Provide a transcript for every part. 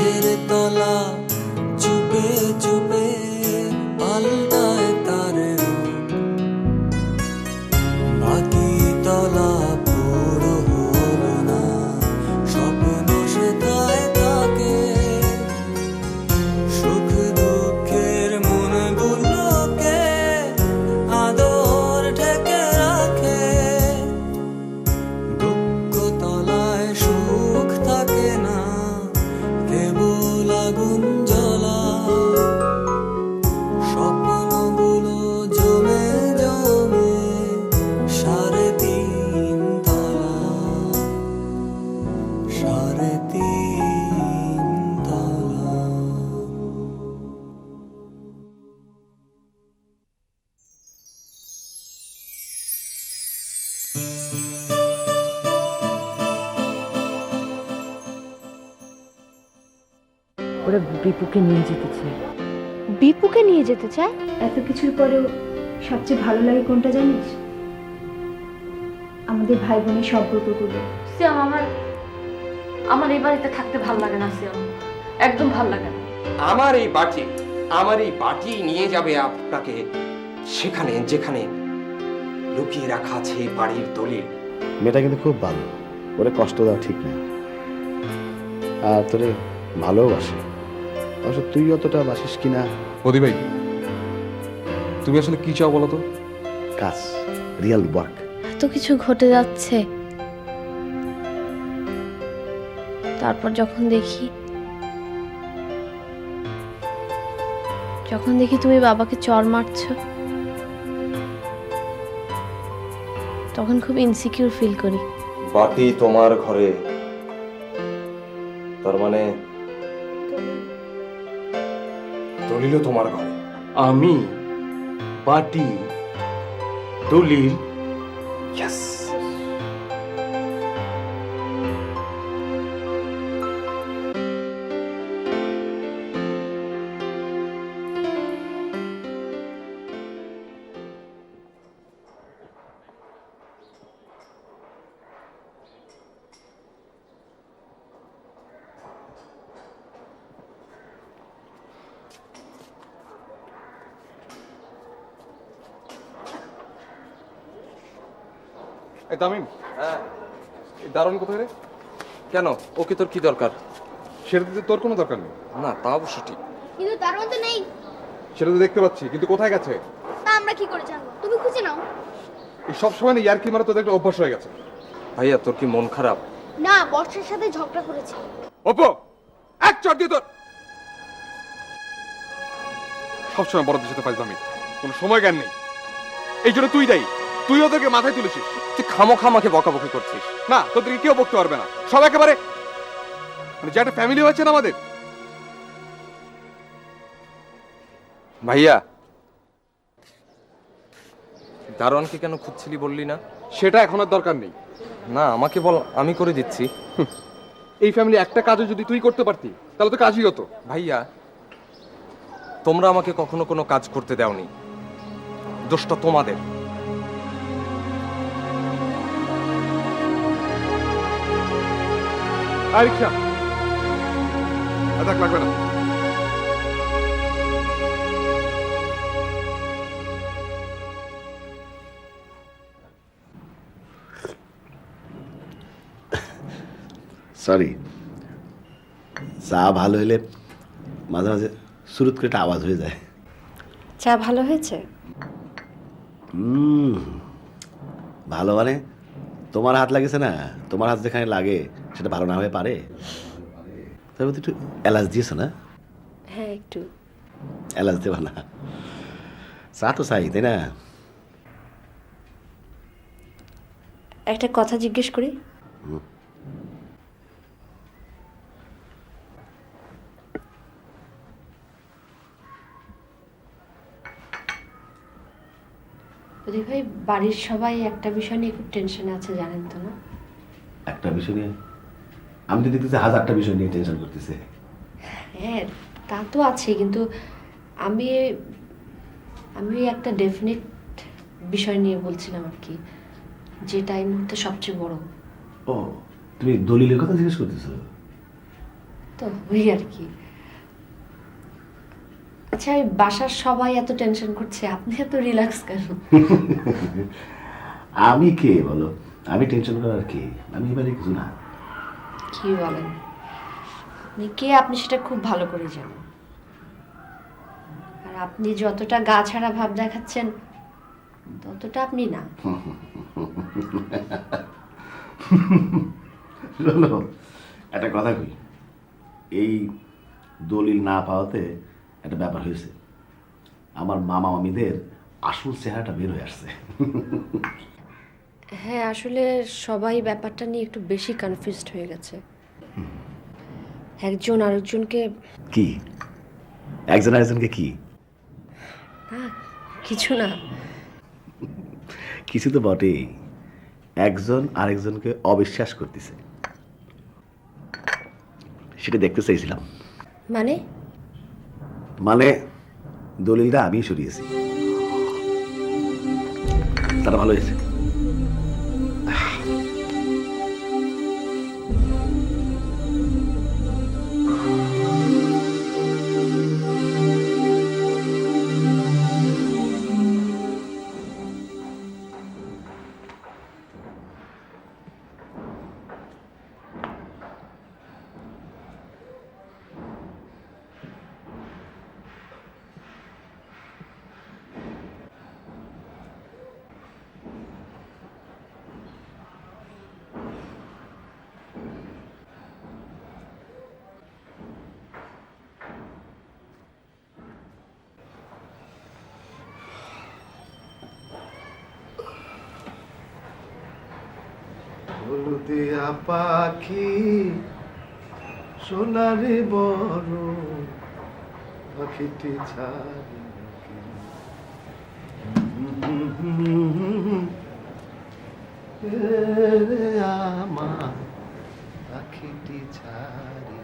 গাছের তলা চুপে চুপে পাল্টায় তার রূপ, বাকি তলা পুরো হলো না, স্বপ্ন সেথায় থাকে। সুখ দুঃখের মনগুলোকে আদর ঢেকে রাখে, দুঃখ তলায় সুখ থাকে না, কেবল আগুন জ্বলা। স্বপ্নগুলো জমে জমে সাড়ে তিন তলা, সাড়ে তিন তলা। ওরা বিপুকে নিয়ে যেতে চায়। বিপুকে নিয়ে যেতে চায়? এত কিছুর পরেও সবচেয়ে ভালো লাগে কোনটা জানিস? আমাদের ভাই বোনের সম্পর্কগুলো। সিয়াম, আমার এই বাড়িতে থাকতে ভালো লাগে না সিয়াম, একদম ভালো লাগে না। আমার এই বাটি নিয়ে যাবে আপনাকে সেখানে যেখানে লুকিয়ে রাখা আছে এই বাড়ির দলিল। মেয়েটা কিন্তু খুব ভালো, ওরে কষ্ট দেওয়া ঠিক না, আর তোরে ভালোবাসে। অবশ্য তুই অতটা বাসিস কিনা। মোদি ভাই, তুমি আসলে কি চাও বলো তো? কাজ, রিয়েল ওয়ার্ক। এত কিছু ঘটে যাচ্ছে, তারপর যখন দেখি তুমি বাবাকে চড় মারছো, তখন খুব ইনসিকিউর ফিল করি। বাটি তোমার ঘরে, তার মানে দলিলও তোমার ঘরে। আমি বাটি দলিল ইয়েস। এই তামিম, হ্যাঁ, এই দারুণ কোথায় রে? কেন? ওকে তোর কি দরকার? সেটা দিতে তোর কোনো দরকার নেই। না, তা অবশ্য ঠিক। কিন্তু তার মধ্যে নেই। সেটা তো দেখতে পাচ্ছি, কিন্তু কোথায় গেছে? তা আমরা কি করে জানবো? তুমি খুঁজে নাও। এই সব সময় ইয়ার্কি মারা তোদের একটা অভ্যাস হয়ে গেছে। ভাইয়া, তোর কি মন খারাপ? না, বর্ষার সাথে ঝগড়া করেছি। অপো, এক চট দিয়ে তোর। সবসময় বড়দের সাথে ফাজলামি, কোনো সময় জ্ঞান নেই। এই জন্য তুই দায়ী, তুই ওদেরকে মাথায় তুলেছিস। তুই খামোখা আমাকে বকাবকি করছিস। না, তোদেরকে কেউ বকতে পারবে না, সব একেবারে মানে যে একটা ফ্যামিলি হয়েছে না আমাদের। ভাইয়া, দারোয়ানকে কেন খুঁজছিলি বললি না? সেটা এখন আর দরকার নেই। না, আমাকে বল, আমি করে দিচ্ছি। এই ফ্যামিলি একটা কাজও যদি তুই করতে পারতি তাহলে তো কাজই হতো। ভাইয়া, তোমরা আমাকে কখনো কোনো কাজ করতে দাওনি, দোষটা তোমাদের। আর রিক্সা লাগবে না। সরি, চা ভালো হলে মাঝে মাঝে শুরুত করে একটা আওয়াজ হয়ে যায়। চা ভালো হয়েছে? ভালো মানে তোমার হাত লাগেছে না, তোমার হাত যেখানে লাগে সেটা ভালো না হয়ে পারে। তবে তো একটু এলাচ দিয়েছো না? হ্যাঁ, একটু এলাচ দেবা না? চা তো চাই, তাই না? একটা কথা জিজ্ঞেস করি। ভাই, বাড়ির সবাই একটা বিষয় নিয়ে খুব টেনশনে আছে, জানেন তো না? একটা বিষয় নিয়ে? আমি তো দেখতেছি হাজারটা বিষয় নিয়ে টেনশন করতেছে। হ্যাঁ, তা তো আছে, কিন্তু আমি একটা ডেফিনেট বিষয় নিয়ে বলছিলাম আর কি, যেটা এই মুহূর্তে সবচেয়ে বড়। ও, তুমি দলিলের কথা জিজ্ঞেস করতেছো? তো ওই আর কি। আচ্ছা, এই বাসার সবাই এত টেনশন করছে, আপনি এত রিল্যাক্স কেন? আমি কে বলো? আমি টেনশন করার কে? আমি এবারে কিছু না। কি বলেন? আপনি কে আপনি সেটা খুব ভালো করে জানেন। আর আপনি যতটা গা ছাড়া ভাব দেখাচ্ছেন ততটা আপনি না। শোনো, একটা কথা কই, এই দলিল না পাওয়াতে একটা ব্যাপার হয়েছে। আমার মামা মামিদের আসল চেহারাটা বের হয়ে আসছে। হ্যাঁ, আসলে সবাই ব্যাপারটা নিয়ে একটু বেশি কনফিউজড হয়ে গেছে। একজন আরেকজনকে কি? একজন আরেকজনকে কি? না, কিছু না। কিছু তো বটেই। একজন আরেকজনকে অবিশ্বাস করতেছে, সেটা দেখতে চাইছিলাম। মানে? মানে দলিলটা আমি সরিয়েছি। তারা ভালো হয়েছে। হলুদিয়া পাখি সোনারে বড় পাখিটি ছাড়ি আমার পাখিটি ছাড়ি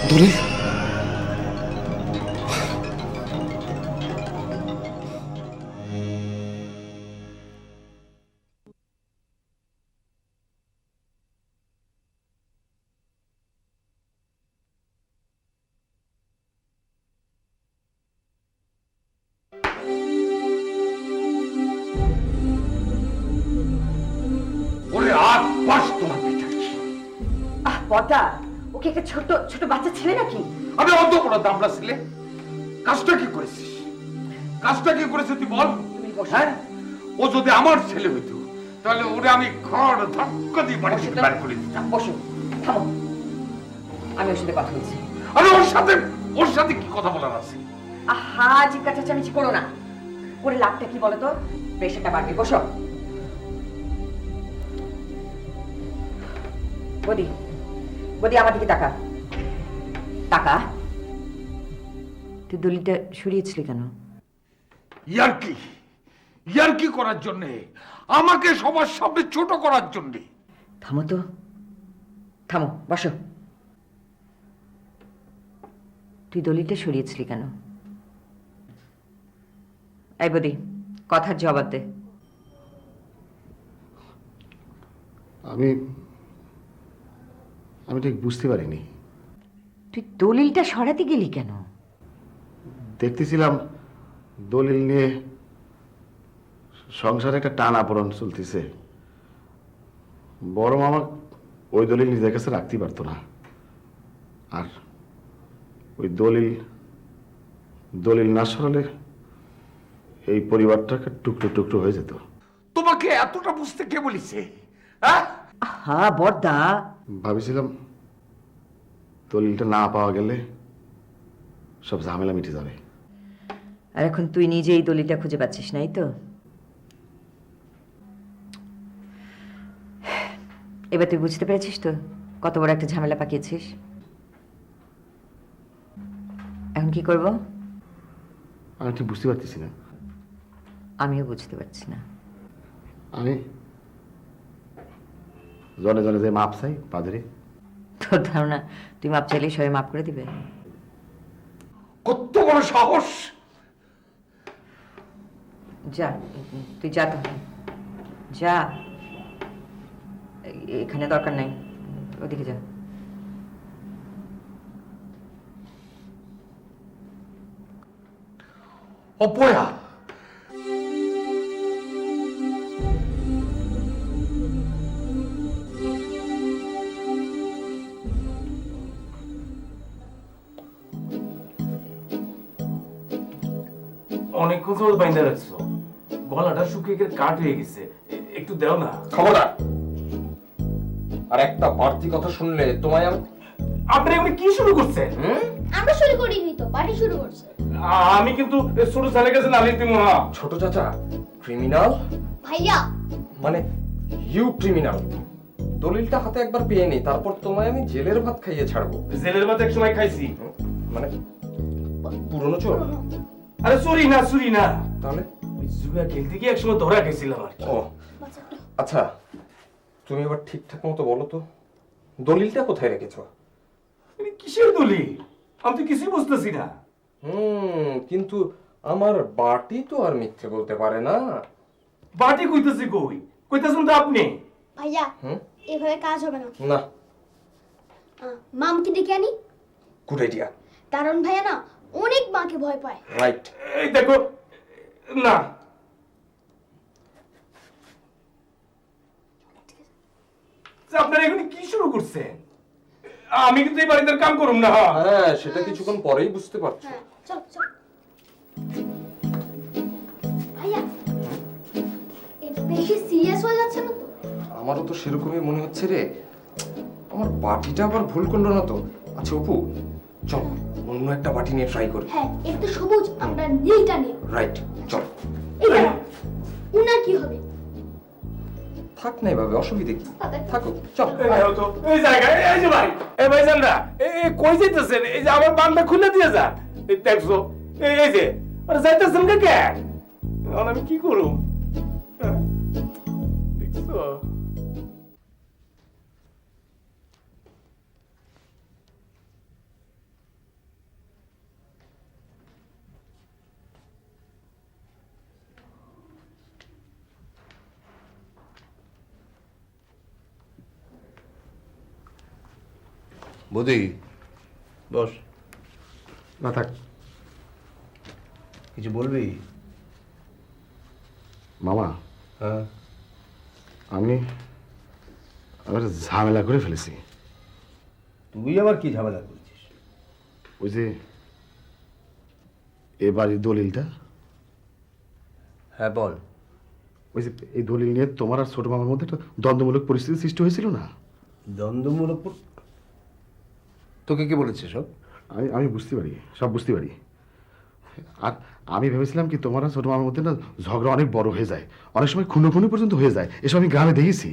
দলিল? ওরে আর পাস তোমার পিঠে। বড়দা, ওকে একটা ছোট ছোট বাচ্চা ছেলে নাকি? আমি অত বড় দামড়া ছেলে? কাজটা কি করেছিস? কাজটা কি করেছিস তুই বল? হ্যাঁ, ও যদি আমার ছেলে হইতো তাহলে ওরে আমি ঘর ধাক্কা দিয়ে বাড়ি থেকে বের করে দিতাম। বসো, থামো, আমি ওর সাথে কথা বলছি। আরে ওর সাথে কি কথা বলার আছে? আহা, চিৎকা চেঁচামেচি করো না। ওরে লাভটা কি বলো তো? প্রেশারটা বাড়বে। বসো। বদি, বদি আমার দিকে তাকা। তাকা। তুই দলিলটা সরিয়েছিলি কেন? ইয়ারকি করার জন্যে, আমাকে সবার সামনে ছোট করার জন্যে। থামো তো, থামো, বসো। তুই দলিলটা সরিয়েছিলি কেন? এই বদি, কথার জবাব দে। আমি ঠিক বুঝতে পারিনি। তুই দলিলটা সরাতে গেলি কেন? দেখতেছিলাম দলিল নিয়ে সংসারে একটা টানাপোড়েন চলতেছে। বড় মামা ওই দলিল নিজের কাছে রাখতে পারতো না, আর ওই দলিল না সরালে এই পরিবারটাকে টুকরো টুকরো হয়ে যেত। তোমাকে এতটা বুঝতে কে বলিছে? হ্যাঁ, হ্যাঁ বড়দা, ভাবিছিলাম দলিলটা না পাওয়া গেলে সব ঝামেলা মিটে যাবে। আর এখন তুই নিজেই দলিলটা খুঁজে পাচ্ছিস নাই তো? এবার তুই বুঝতে পেরেছিস তো কত বড় একটা ঝামেলা পাকিয়েছিস? এখন কি করব? আমি ঠিক বুঝতে পারতেছি না। আমিও বুঝতে পারছি না। আমি জনে জনে যে মাপ চাই তাদেরই। তোর ধারণা তুই মাপ চাইলেই সবাই মাপ করে দিবে? কত বড় সাহস! যা, তুই যা তাহলে যা, এখানে দরকার নাই, ওদিকে যা। অপয়া, অনেকক্ষণ সময় বাইন্দা রাখছো, গলাটা শুকিয়ে গিয়ে কাঠ হয়ে গেছে, একটু দাও না। খবরদার! আর একটা বাড়তি কথা শুনলে তোমায় আমি... আপনি এগুলো কি শুরু করছেন? আমরা শুরু করিনি তো, বাড়ি শুরু করছে। আমি কিন্তু ছোট ছেলে কাছে নালিশ দিব না। ছোট চাচা ক্রিমিনাল, ভাইয়া মানে ইউ ক্রিমিনাল। দলিলটা হাতে একবার পেয়ে নি, তারপর তোমায় আমি জেলের ভাত খাইয়ে ছাড়বো। জেলের ভাত এক সময় খাইছি। মানে পুরনো চোর? আরে চুরি না, চুরি না, তাহলে ওই জুয়া খেলতে গিয়ে একসময় ধরা গেছিলাম আর কি। ও আচ্ছা, তুমি এবার ঠিকঠাক মতো বলো তো, দলিলটা কোথায় রেখেছো? কিসের দলিল? আমি তো কিছুই বুঝতেছি না। কিন্তু আমার বাটি তো আর মিথ্যে বলতে পারে না। বাটি কইতেছি কই? কইতেছেন তো আপনি। ভাইয়া এভাবে কাজ হবে না। না। মামকে ডেকে আনি। Good idea. কারণ ভাইয়া না অনেক মাকে ভয় পায়। রাইট। এই দেখো না, আপনারা এখানে কি শুরু করছেন? আমি কিন্তু এই বাড়িতে কাম করুম না। হ্যাঁ, সেটা কিছুক্ষণ পরেই বুঝতে পারছো। হ্যাঁ, চল চল। ভাইয়া বেশি সিরিয়াস হয়ে যাচ্ছে না তো? আমারও তো সেরকমই মনে হচ্ছে রে। আমার বাটিটা আবার ভুল করলো না তো? আচ্ছা অপু, চল অন্য একটা বাটি নিয়ে ট্রাই করি। হ্যাঁ, এটা তো সবুজ, আমরা নীলটা নিই। রাইট, চল। এটা উনার কি হবে? থাক না এভাবে, অসুবিধে কি? থাকো, চল। এই জায়গায় এই যে ভাই, এই ভাইজানরা, এই কই যাইতেছেন? এই যে আমার বানটা খুলে দিয়ে যা। এই দেখছো, এই যে আরে যাইতেছেন কে কেন? এখন আমি কি করব? দেখছো? বৌদি, বস। না থাক, কিছু বলবি? মামা, হ্যাঁ, আমি ঝামেলা করে ফেলেছি। তুই আবার কি ঝামেলা করছিস? ওই যে এ বাড়ির দলিলটা, হ্যাঁ বল। ওই যে এই দলিল নিয়ে তোমার আর ছোট মামার মধ্যে একটা দ্বন্দ্বমূলক পরিস্থিতি সৃষ্টি হয়েছিল না? দ্বন্দ্বমূলক? তোকে কে বলেছে সব? আমি বুঝতে পারি, সব বুঝতে পারি। আর আমি ভেবেছিলাম কি তোমার আর ছোট মামার মধ্যে না ঝগড়া অনেক বড় হয়ে যায়, অনেক সময় খুনো পর্যন্ত হয়ে যায়। এসব আমি গ্রামে দেখেছি।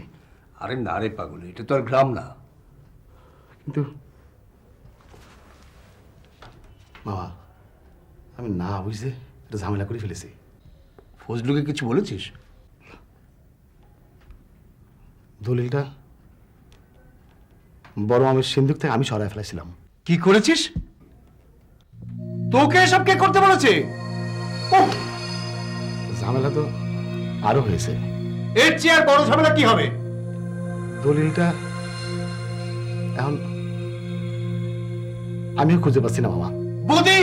আরে না রে পাগল, এটা তো আর গ্রাম না। কিন্তু মামা, আমি না বুঝে এটা ঝামেলা করে ফেলেছি। ফজলুকে কিছু বলেছিস? দলিলটা বড় মামের সিন্ধুক থেকে আমি সরায় ফেলেছিলাম। কি করেছিস? তোকে এসব কে করতে বলেছে? ঝামেলা তো আরো হয়েছে। এর চেয়ে আর বড় ঝামেলা কি হবে? দলিলটা এখন আমিও খুঁজে পাচ্ছি না মামা। বুদ্ধি!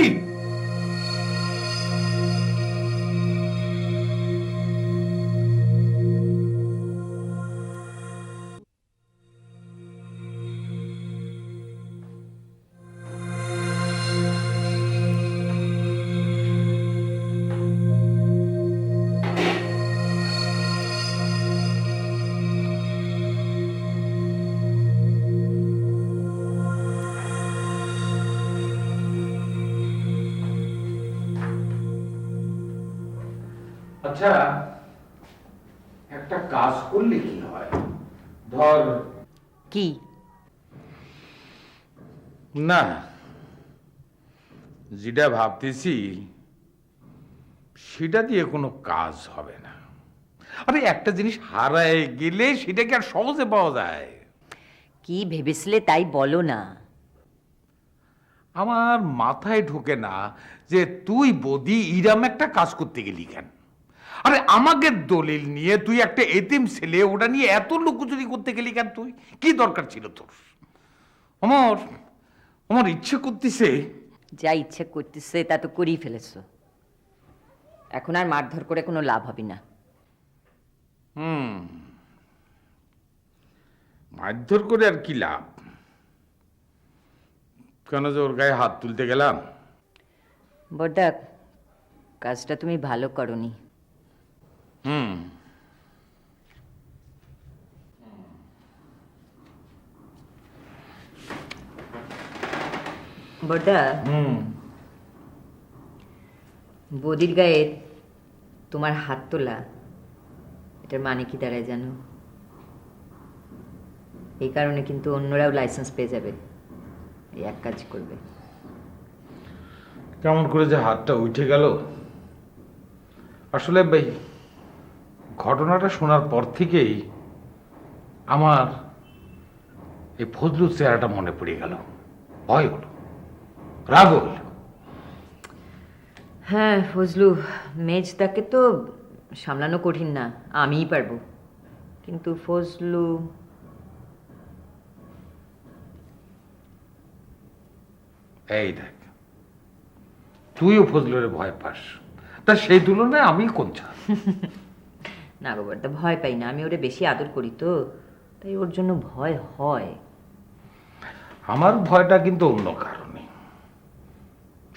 আচ্ছা, একটা কাজ করলে কি হয়? ধর কি? না, যেটা ভাবতেছি সেটা দিয়ে কোনো কাজ হবে না। আরে একটা জিনিস হারায় গেলে সেটাকে আর সহজে পাওয়া যায়? কি ভেবেছিলে তাই বলো না। আমার মাথায় ঢোকে না যে তুই বদি ইরাম একটা কাজ করতে গেলি কেন? আরে আমাকে দলিল নিয়ে তুই একটা এতিম ছেলে, ওটা নিয়ে এত লুকোচুরি করতে গেলি কেন? তুই কি দরকার ছিল তোর? আমার ইচ্ছে করতেছে। যা ইচ্ছে করতেছে তা তো করেই ফেলেছো, এখন আর মারধর করে কোনো লাভ হবে না। মারধর করে আর কি লাভ? কেন যে ওর গায়ে হাত তুলতে গেলাম? বড়দা, কাজটা তুমি ভালো করনি। বড়দা, বদির গায়ে তোমার হাত তোলা, এটার মানে কি দাঁড়ায় জানো? এই কারণে কিন্তু অন্যরাও লাইসেন্স পেয়ে যাবে, এই এক কাজ করবে। কেমন করে যে হাতটা উঠে গেল। আসলে ভাই, ঘটনাটা শোনার পর থেকেই আমার এই ফজলুর চেহারাটা মনে পড়ে গেল। ভয় হলো, রাগ হলো। হ্যাঁ ফজলু, মেজদাকে তো সামলানো কঠিন না, আমিই পারবো, কিন্তু ফজলু এই দেখ, তুইও ফজলুরে ভয় পাস, তা সেই তুলনায় আমি কোন ছাড়? না গো বড়দা, ভয় পাই না, আমি ওরে বেশি আদর করি তো, তাই ওর জন্য ভয় হয়। আমার ভয়টা কিন্তু অন্য কারণে।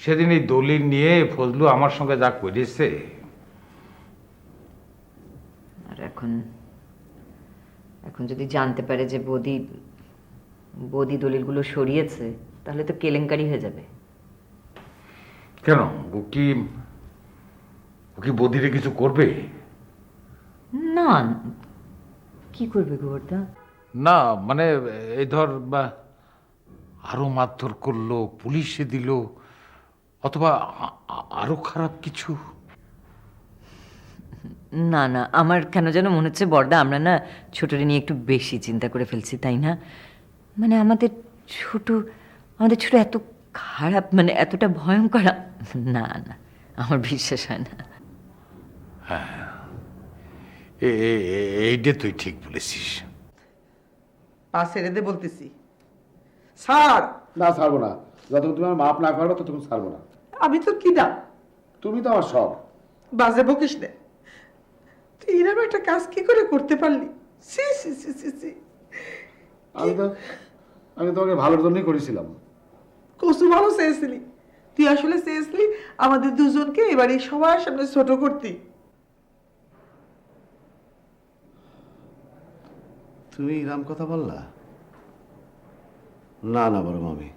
সেদিন এই দলিল নিয়ে ফজলু আমার সঙ্গে যা করেছে। আর এখন এখন যদি জানতে পারে যে বদি দলিলগুলো সরিয়েছে, তাহলে তো কেলেঙ্কারি হয়ে যাবে। কেন, ও কি বদিরে কিছু করবে? না, কি করবে গো বড়দা? না মানে এই ধর আরো মারধর করলো, পুলিশে দিল, অথবা আরো খারাপ কিছু? না না, আমার কেন যেন মনে হচ্ছে বড়দা, আমরা না ছোটরে নিয়ে একটু বেশি চিন্তা করে ফেলছি, তাই না? মানে আমাদের ছোট এত খারাপ, মানে এতটা ভয়ঙ্কর না না, আমার বিশ্বাস হয় না। এইটা তুই ঠিক বলেছিস। পা ছেড়ে দে বলতেছি। স্যার, না ছাড়বো না, যতক্ষণ তুমি আমার মাপ না করবে ততক্ষণ ছাড়বো না। আমি তো কি না, তুমি তো আমার সব। বাজে বকিস নে। তুই এরকম একটা কাজ কি করে করতে পারলি? সি সি সি সি সি। আমি তোমাকে ভালোর জন্যই করেছিলাম। কসু ভালো চেয়েছিলি, তুই আসলে চেয়েছিলি আমাদের দুজনকে এবারে সবার সামনে ছোট করতি। তুমি এরকম কথা বললা? না না বড় মামি,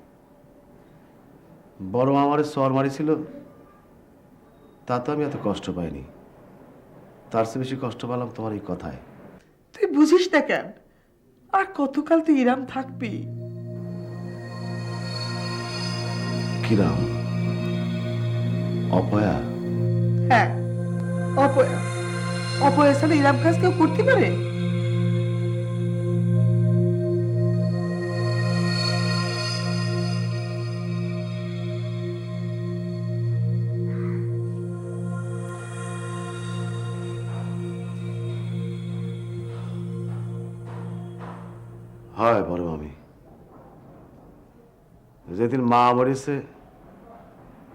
বড় মামারে চর মারিছিল, তা তো আমি এত কষ্ট পাইনি, তার চেয়ে বেশি কষ্ট পেলাম তোমার এই কথায়। তুই বুঝিস না কেন? আর কতকাল তুই ইরাম থাকবি? কিরাম? অপয়া? হ্যাঁ, অপয়া। অপয়া ছাড়া ইরাম কাজ কেউ করতে পারে? হয় বড় মামি, যেদিন মা মরেছে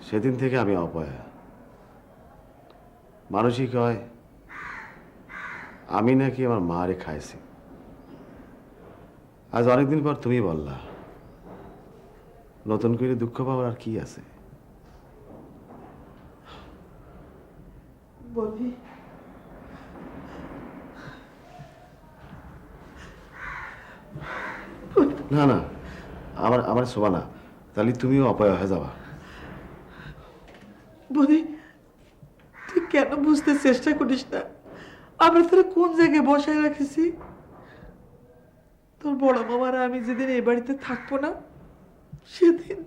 সেদিন থেকে আমি অপয়া। মানুষই কয় আমি নাকি আমার মারে খাইছি। আজ অনেকদিন পর তুমি বললা, নতুন করে দুঃখ পাওয়ার আর কি আছে? বলি না না, আমার শোভা না, তাহলে তুমিও অপয়া হয়ে যাবা। বলি, তুই কেন বুঝতে চেষ্টা করিস না? আমরা তোরা কোন জায়গায় বসায় রাখেছি? তোর বড় মামার আমি যেদিন এ বাড়িতে থাকবো না সেদিন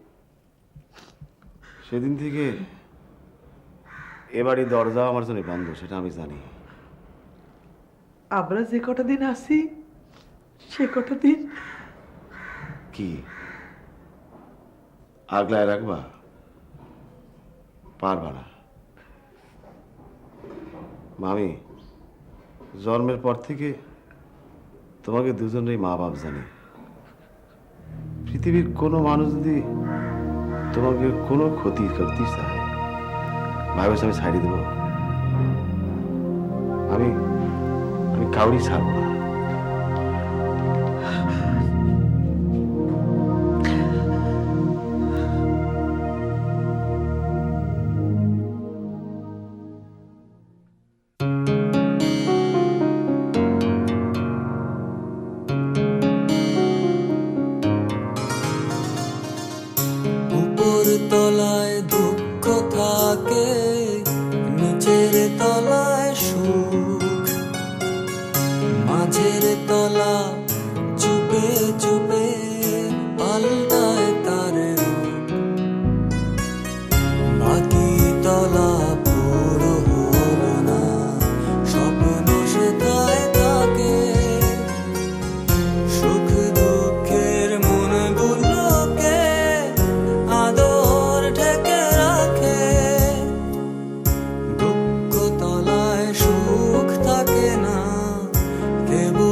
সেদিন থেকে এবারই দরজা আমার জন্য বন্ধ, সেটা আমি জানি। আমরা যে কটা দিন আসি সে কটা দিন কি আগলায় রাখবা? পারবা না মামি। জন্মের পর থেকে তোমাকে দুজনেই মা বাপ জানি। পৃথিবীর কোনো মানুষ যদি তোমাকে কোনো ক্ষতি করতে চায়, ভাবেছ আমি ছাড়িয়ে দেব? আমি আমি কাউরি ছাড়বো না। উপর তলায় দুঃখ থাকে, নিচের তলায় সুখ, মাঝের তলা চুপে চুপে পাল্টায় তার রূপ, বাকি তলা পুরো হলো না, স্বপ্ন সেথায় থাকে, সুখ দুঃখের মনগুলোকে আদর ঢেকে রাখে, দুঃখ তলায় সুখ থাকে না, কেবল